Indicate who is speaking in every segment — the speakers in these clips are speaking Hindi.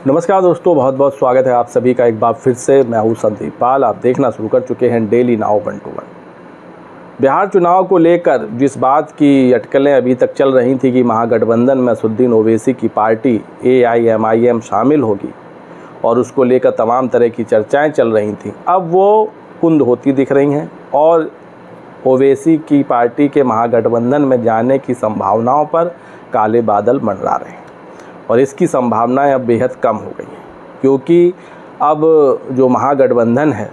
Speaker 1: नमस्कार दोस्तों, बहुत बहुत स्वागत है आप सभी का एक बार फिर से। मैं हूं संदीप पाल। आप देखना शुरू कर चुके हैं डेली नाउ 1-2-1। बिहार चुनाव को लेकर जिस बात की अटकलें अभी तक चल रही थी कि महागठबंधन में असदुद्दीन ओवैसी की पार्टी AIMIM शामिल होगी और उसको लेकर तमाम तरह की चर्चाएं चल रही थी, अब वो कुंद होती दिख रही हैं और ओवैसी की पार्टी के महागठबंधन में जाने की संभावनाओं पर काले बादल मंडरा रहे हैं। और इसकी संभावनाएं अब बेहद कम हो गई हैं, क्योंकि अब जो महागठबंधन है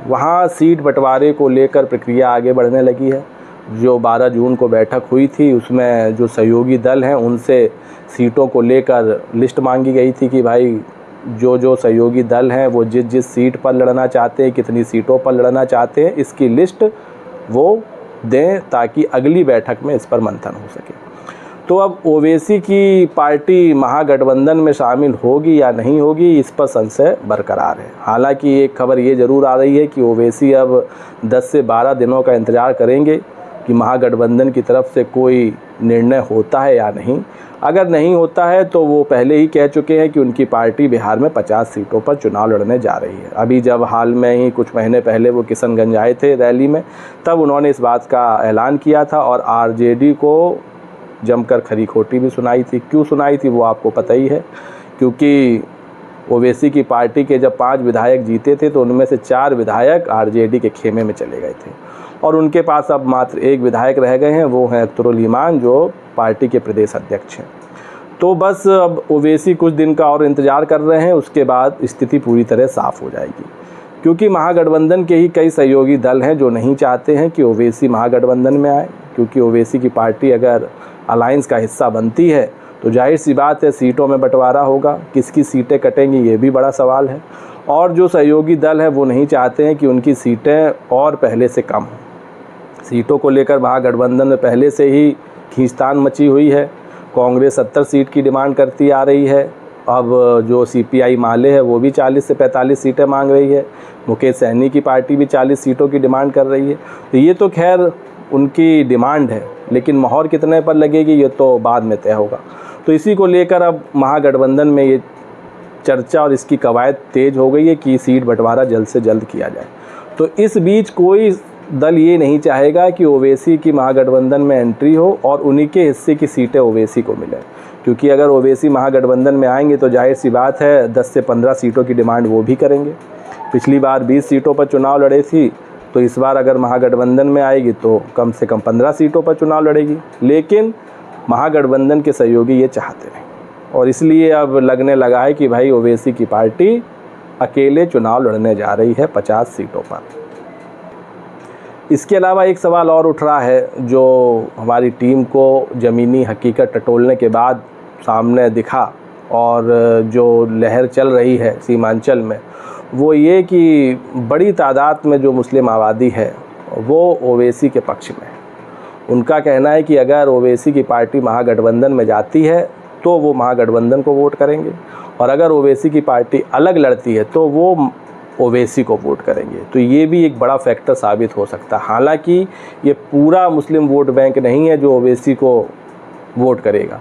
Speaker 1: वहाँ सीट बंटवारे को लेकर प्रक्रिया आगे बढ़ने लगी है। जो 12 जून को बैठक हुई थी उसमें जो सहयोगी दल हैं उनसे सीटों को लेकर लिस्ट मांगी गई थी कि भाई जो सहयोगी दल हैं वो जिस सीट पर लड़ना चाहते हैं, कितनी सीटों पर लड़ना चाहते हैं, इसकी लिस्ट वो दें ताकि अगली बैठक में इस पर मंथन हो सके। तो अब ओवैसी की पार्टी महागठबंधन में शामिल होगी या नहीं होगी, इस पर संशय बरकरार है। हालांकि एक खबर ये ज़रूर आ रही है कि ओवैसी अब 10 से 12 दिनों का इंतज़ार करेंगे कि महागठबंधन की तरफ से कोई निर्णय होता है या नहीं। अगर नहीं होता है तो वो पहले ही कह चुके हैं कि उनकी पार्टी बिहार में 50 सीटों पर चुनाव लड़ने जा रही है। अभी जब हाल में ही कुछ महीने पहले वो किशनगंज आए थे रैली में, तब उन्होंने इस बात का ऐलान किया था और RJD को जमकर खरी खोटी भी सुनाई थी। क्यों सुनाई थी वो आपको पता ही है, क्योंकि ओवैसी की पार्टी के जब 5 विधायक जीते थे तो उनमें से 4 विधायक RJD के खेमे में चले गए थे और उनके पास अब मात्र 1 विधायक रह गए हैं, वो हैं अख्तरुल ईमान जो पार्टी के प्रदेश अध्यक्ष हैं। तो बस अब ओवैसी कुछ दिन का और इंतज़ार कर रहे हैं, उसके बाद स्थिति पूरी तरह साफ़ हो जाएगी। क्योंकि महागठबंधन के ही कई सहयोगी दल हैं जो नहीं चाहते हैं कि ओवैसी महागठबंधन में आए, क्योंकि ओवैसी की पार्टी अगर अलायंस का हिस्सा बनती है तो जाहिर सी बात है सीटों में बंटवारा होगा, किसकी सीटें कटेंगी ये भी बड़ा सवाल है। और जो सहयोगी दल है वो नहीं चाहते हैं कि उनकी सीटें और पहले से कम हों। सीटों को लेकर महागठबंधन में पहले से ही खींचतान मची हुई है। कांग्रेस 70 सीट की डिमांड करती आ रही है। अब जो CPI माले है वो भी 40 से 45 सीटें मांग रही है। मुकेश सहनी की पार्टी भी 40 सीटों की डिमांड कर रही है। तो ये तो खैर उनकी डिमांड है, लेकिन मोहर कितने पर लगेगी ये तो बाद में तय होगा। तो इसी को लेकर अब महागठबंधन में ये चर्चा और इसकी कवायद तेज़ हो गई है कि सीट बंटवारा जल्द से जल्द किया जाए। तो इस बीच कोई दल ये नहीं चाहेगा कि ओवैसी की महागठबंधन में एंट्री हो और उन्हीं के हिस्से की सीटें ओवैसी को मिलें, क्योंकि अगर ओवैसी महागठबंधन में आएंगे तो जाहिर सी बात है 10 से 15 सीटों की डिमांड वो भी करेंगे। पिछली बार 20 सीटों पर चुनाव लड़े थी, तो इस बार अगर महागठबंधन में आएगी तो कम से कम 15 सीटों पर चुनाव लड़ेगी। लेकिन महागठबंधन के सहयोगी ये चाहते नहीं और इसलिए अब लगने लगा है कि भाई ओवैसी की पार्टी अकेले चुनाव लड़ने जा रही है 50 सीटों पर। इसके अलावा एक सवाल और उठ रहा है जो हमारी टीम को ज़मीनी हकीकत टटोलने के बाद सामने दिखा और जो लहर चल रही है सीमांचल में, वो ये कि बड़ी तादाद में जो मुस्लिम आबादी है वो ओवैसी के पक्ष में है। उनका कहना है कि अगर ओवैसी की पार्टी महागठबंधन में जाती है तो वो महागठबंधन को वोट करेंगे और अगर ओवैसी की पार्टी अलग लड़ती है तो वो ओवैसी को वोट करेंगे। तो ये भी एक बड़ा फैक्टर साबित हो सकता है। हालांकि ये पूरा मुस्लिम वोट बैंक नहीं है जो ओवैसी को वोट करेगा,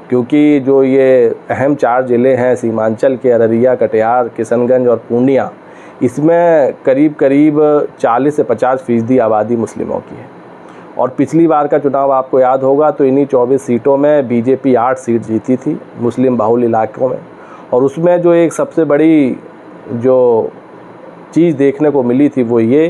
Speaker 1: क्योंकि जो ये अहम 4 ज़िले हैं सीमांचल के, अररिया, कटिहार, किशनगंज और पूर्णिया, इसमें करीब 40 से 50% आबादी मुस्लिमों की है। और पिछली बार का चुनाव आपको याद होगा तो इन्हीं 24 सीटों में BJP 8 सीट जीती थी मुस्लिम बहुल इलाकों में। और उसमें जो एक सबसे बड़ी जो चीज़ देखने को मिली थी वो ये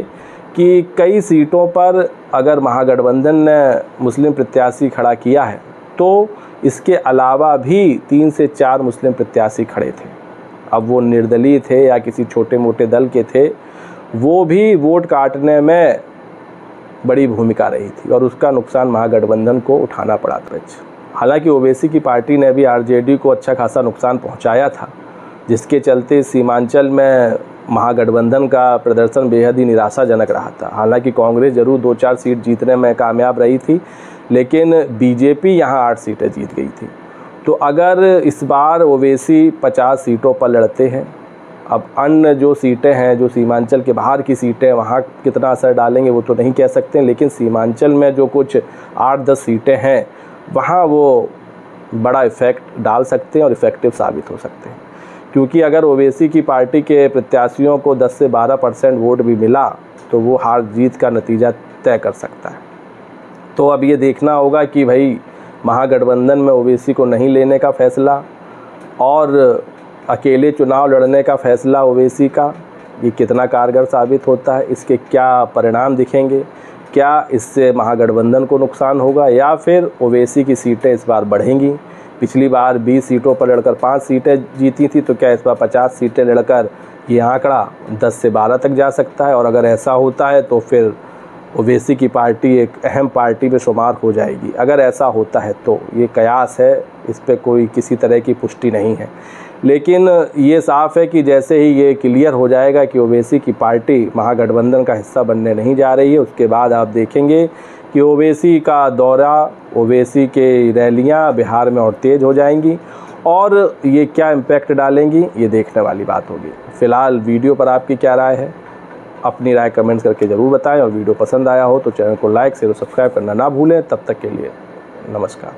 Speaker 1: कि कई सीटों पर अगर महागठबंधन ने मुस्लिम प्रत्याशी खड़ा किया है तो इसके अलावा भी 3 से 4 मुस्लिम प्रत्याशी खड़े थे। अब वो निर्दलीय थे या किसी छोटे मोटे दल के थे, वो भी वोट काटने में बड़ी भूमिका रही थी और उसका नुकसान महागठबंधन को उठाना पड़ा था। हालांकि ओवैसी की पार्टी ने भी RJD को अच्छा खासा नुकसान पहुंचाया था, जिसके चलते सीमांचल में महागठबंधन का प्रदर्शन बेहद ही निराशाजनक रहा था। हालांकि कांग्रेस ज़रूर 2-4 सीट जीतने में कामयाब रही थी, लेकिन BJP यहाँ 8 सीटें जीत गई थी। तो अगर इस बार ओवैसी 50 सीटों पर लड़ते हैं, अब अन्य जो सीटें हैं, जो सीमांचल के बाहर की सीटें, वहाँ कितना असर डालेंगे वो तो नहीं कह सकते, लेकिन सीमांचल में जो कुछ 8-10 सीटें हैं वहाँ वो बड़ा इफ़ेक्ट डाल सकते हैं और इफ़ेक्टिव साबित हो सकते हैं। क्योंकि अगर ओवैसी की पार्टी के प्रत्याशियों को 10 से 12% वोट भी मिला तो वो हार जीत का नतीजा तय कर सकता है। तो अब ये देखना होगा कि भाई महागठबंधन में ओवैसी को नहीं लेने का फैसला और अकेले चुनाव लड़ने का फैसला ओवैसी का, ये कितना कारगर साबित होता है, इसके क्या परिणाम दिखेंगे, क्या इससे महागठबंधन को नुकसान होगा या फिर ओवैसी की सीटें इस बार बढ़ेंगी। पिछली बार 20 सीटों पर लड़कर 5 सीटें जीती थी, तो क्या इस बार 50 सीटें लड़कर ये आंकड़ा 10 से 12 तक जा सकता है। और अगर ऐसा होता है तो फिर ओवैसी की पार्टी एक अहम पार्टी में शुमार हो जाएगी। अगर ऐसा होता है तो ये कयास है, इस पे कोई किसी तरह की पुष्टि नहीं है, लेकिन ये साफ़ है कि जैसे ही ये क्लियर हो जाएगा कि ओवैसी की पार्टी महागठबंधन का हिस्सा बनने नहीं जा रही है, उसके बाद आप देखेंगे कि ओवैसी का दौरा, ओवैसी के रैलियां बिहार में और तेज़ हो जाएंगी और ये क्या इम्पैक्ट डालेंगी ये देखने वाली बात होगी। फ़िलहाल वीडियो पर आपकी क्या राय है, अपनी राय कमेंट्स करके ज़रूर बताएं और वीडियो पसंद आया हो तो चैनल को लाइक शेयर और सब्सक्राइब करना ना भूलें। तब तक के लिए नमस्कार।